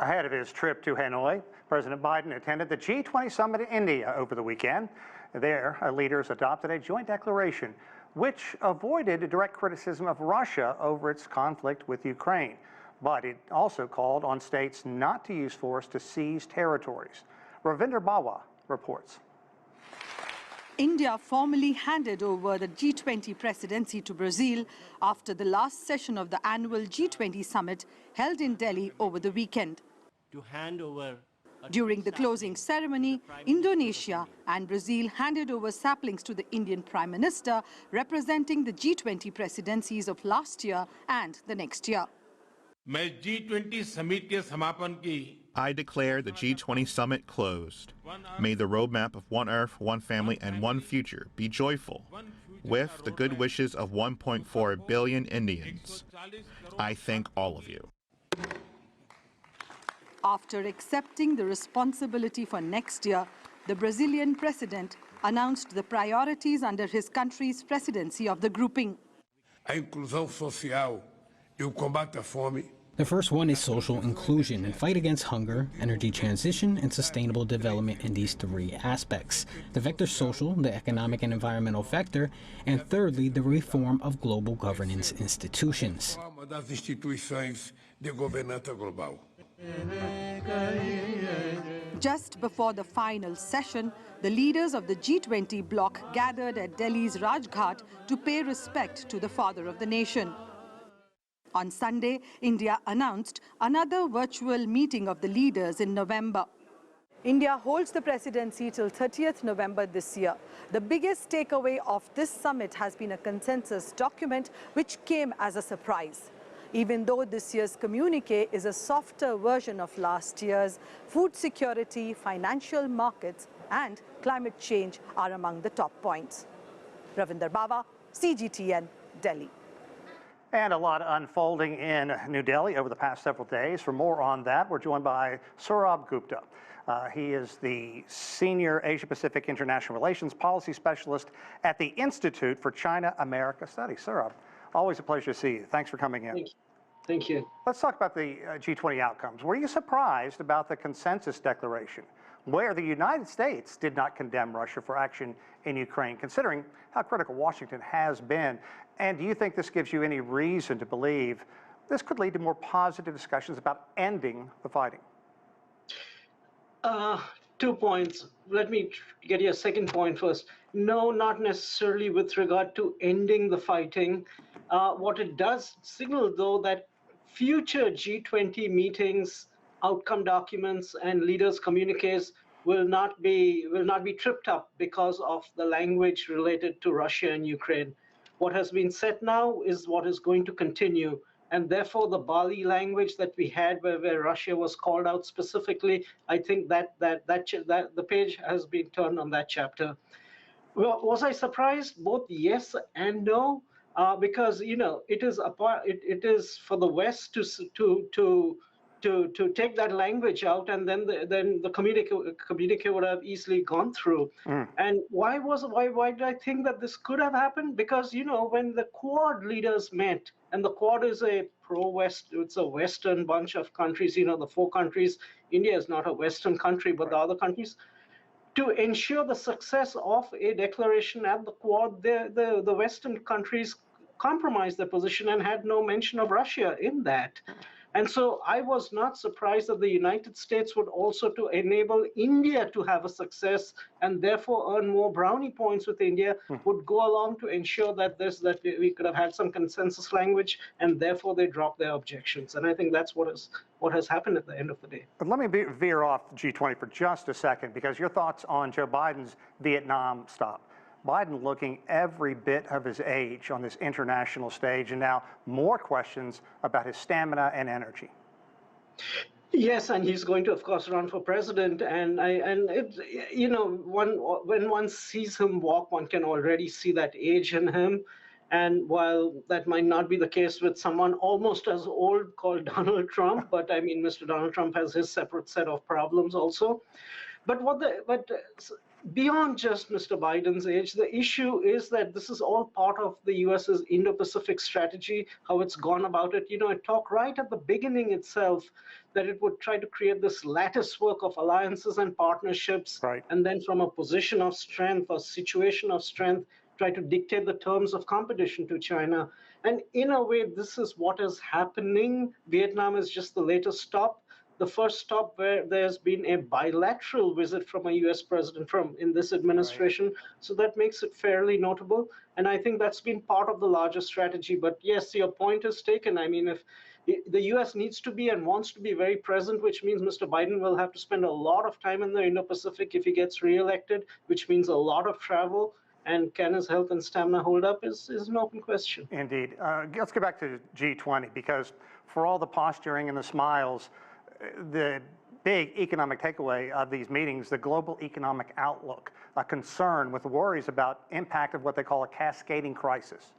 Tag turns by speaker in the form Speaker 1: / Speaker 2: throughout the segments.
Speaker 1: Ahead of his trip to Hanoi, President Biden attended the G20 summit in India over the weekend. There, leaders adopted a joint declaration which avoided direct criticism of Russia over its conflict with Ukraine. But it also called on states not to use force to seize territories. Ravinder Bawa reports.
Speaker 2: India formally handed over the G20 presidency to Brazil after the last session of the annual G20 summit held in Delhi over the weekend. During the closing ceremony, Indonesia and Brazil handed over saplings to the Indian Prime Minister, representing the G20 presidencies of last year and the next year.
Speaker 3: I declare the G20 summit closed. May the roadmap of one Earth, one family, and one future be joyful, with the good wishes of 1.4 billion Indians. I thank all of you.
Speaker 2: After accepting the responsibility for next year, the Brazilian president announced the priorities under his country's presidency of the grouping.
Speaker 4: A inclusão social e o combate à fome.
Speaker 5: The first one is social inclusion and fight against hunger, energy transition, and sustainable development in these three aspects. The vector social, the economic and environmental vector, and thirdly, the reform of global governance institutions.
Speaker 2: Just before the final session, the leaders of the G20 bloc gathered at Delhi's Rajghat to pay respect to the father of the nation. On Sunday, India announced another virtual meeting of the leaders in November. India holds the presidency till 30th November this year. The biggest takeaway of this summit has been a consensus document which came as a surprise. Even though this year's communiqué is a softer version of last year's, food security, financial markets and climate change are among the top points. Ravinder Bawa, CGTN, Delhi.
Speaker 1: And a lot unfolding in New Delhi over the past several days. For more on that, we're joined by Sourabh Gupta. He is the Senior Asia-Pacific International Relations Policy Specialist at the Institute for China-America Studies. Sourabh, always a pleasure to see you. Thanks for coming in.
Speaker 6: Thank you.
Speaker 1: Let's talk about the G20 outcomes. Were you surprised about the consensus declaration, where the United States did not condemn Russia for action in Ukraine, considering how critical Washington has been? And do you think this gives you any reason to believe this could lead to more positive discussions about ending the fighting?
Speaker 6: 2 points. Let me get your second point first. No, not necessarily with regard to ending the fighting. What it does signal, though, that future G20 meetings, outcome documents, and leaders' communiques will not be tripped up because of the language related to Russia and Ukraine. What has been said now is what is going to continue, and therefore the Bali language that we had, where Russia was called out specifically, I think that the page has been turned on that chapter. Well, was I surprised? Both yes and no, because it is for the West to take that language out, and then the communique would have easily gone through. And why did I think that this could have happened? Because when the Quad leaders met, and the Quad is a pro-West, it's a Western bunch of countries. The 4 countries. India is not a Western country, but the other countries. To ensure the success of a declaration at the Quad, the Western countries compromised their position and had no mention of Russia in that. And so I was not surprised that the United States would also to enable India to have a success and therefore earn more brownie points with India, would go along to ensure that we could have had some consensus language, and therefore they dropped their objections. And I think that's what has happened at the end of the day.
Speaker 1: But let me veer off G20 for just a second, because your thoughts on Joe Biden's Vietnam stop. Biden looking every bit of his age on this international stage, and now more questions about his stamina and energy.
Speaker 6: Yes, and he's going to, of course, run for president. And when one sees him walk, one can already see that age in him. And while that might not be the case with someone almost as old called Donald Trump, but I mean, Mr. Donald Trump has his separate set of problems also. Beyond just Mr. Biden's age, the issue is that this is all part of the US's Indo-Pacific strategy, how it's gone about it. You know, it talked right at the beginning itself that it would try to create this lattice work of alliances and partnerships,
Speaker 1: Right.
Speaker 6: and then from a position of strength or situation of strength, try to dictate the terms of competition to China. And in a way, this is what is happening. Vietnam is just the latest stop. The first stop where there's been a bilateral visit from a US president in this administration. Right. So that makes it fairly notable. And I think that's been part of the larger strategy. But yes, your point is taken. I mean, if the US needs to be and wants to be very present, which means Mr. Biden will have to spend a lot of time in the Indo-Pacific if he gets reelected, which means a lot of travel. And can his health and stamina hold up is an open question.
Speaker 1: Indeed. Let's get back to G20, because for all the posturing and the smiles, the big economic takeaway of these meetings, the global economic outlook, a concern with worries about impact of what they call a cascading crisis.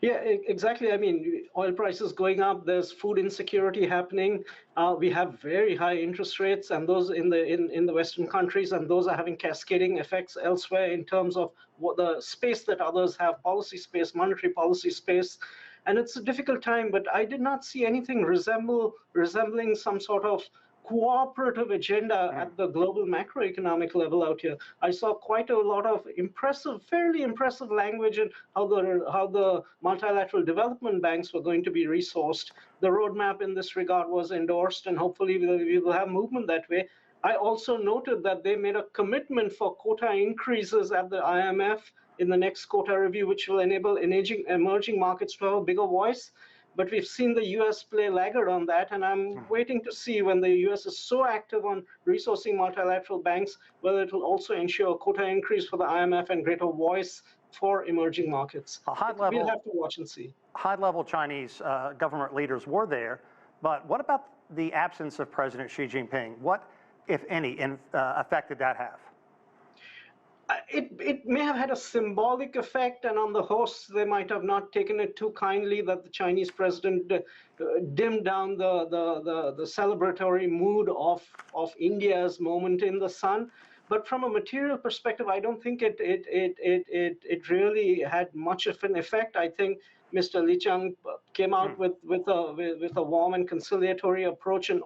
Speaker 6: Yeah, exactly. I mean, oil prices going up, there's food insecurity happening. We have very high interest rates, and those in the Western countries, and those are having cascading effects elsewhere in terms of what the space that others have, policy space, monetary policy space. And it's a difficult time, but I did not see anything resembling some sort of cooperative agenda at the global macroeconomic level out here. I saw quite a lot of fairly impressive language in how the multilateral development banks were going to be resourced. The roadmap in this regard was endorsed, and hopefully we will have movement that way. I also noted that they made a commitment for quota increases at the IMF in the next quota review, which will enable emerging markets to have a bigger voice. But we've seen the US play laggard on that, and I'm waiting to see, when the US is so active on resourcing multilateral banks, whether it will also ensure a quota increase for the IMF and greater voice for emerging markets. We'll have to watch and see.
Speaker 1: High-level Chinese government leaders were there, but what about the absence of President Xi Jinping? What, if any, effect did that have?
Speaker 6: It may have had a symbolic effect, and on the hosts, they might have not taken it too kindly that the Chinese president dimmed down the celebratory mood of India's moment in the sun. But from a material perspective, I don't think it really had much of an effect. I think Mr. Li Qiang came out with a warm and conciliatory approach in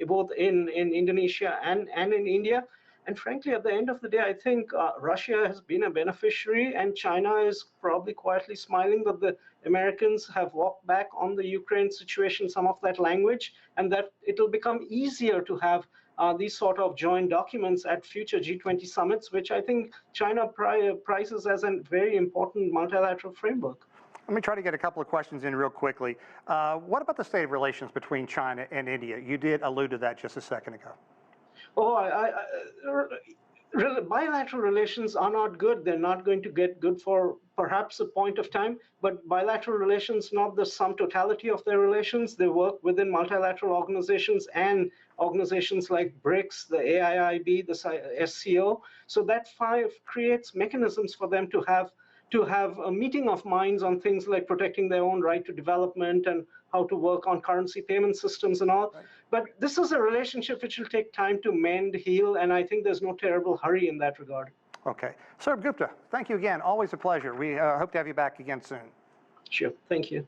Speaker 6: both in Indonesia and in India. And frankly, at the end of the day, I think Russia has been a beneficiary, and China is probably quietly smiling that the Americans have walked back on the Ukraine situation, some of that language, and that it'll become easier to have these sort of joint documents at future G20 summits, which I think China prizes as a very important multilateral framework.
Speaker 1: Let me try to get a couple of questions in real quickly. What about the state of relations between China and India? You did allude to that just a second ago.
Speaker 6: Oh, bilateral relations are not good. They're not going to get good for perhaps a point of time, but bilateral relations, not the sum totality of their relations. They work within multilateral organizations and organizations like BRICS, the AIIB, the SCO. So that creates mechanisms for them to have a meeting of minds on things like protecting their own right to development and how to work on currency payment systems and all. Right. But this is a relationship which will take time to mend, heal, and I think there's no terrible hurry in that regard.
Speaker 1: Okay. Sourabh Gupta, thank you again. Always a pleasure. We hope to have you back again soon.
Speaker 6: Sure. Thank you.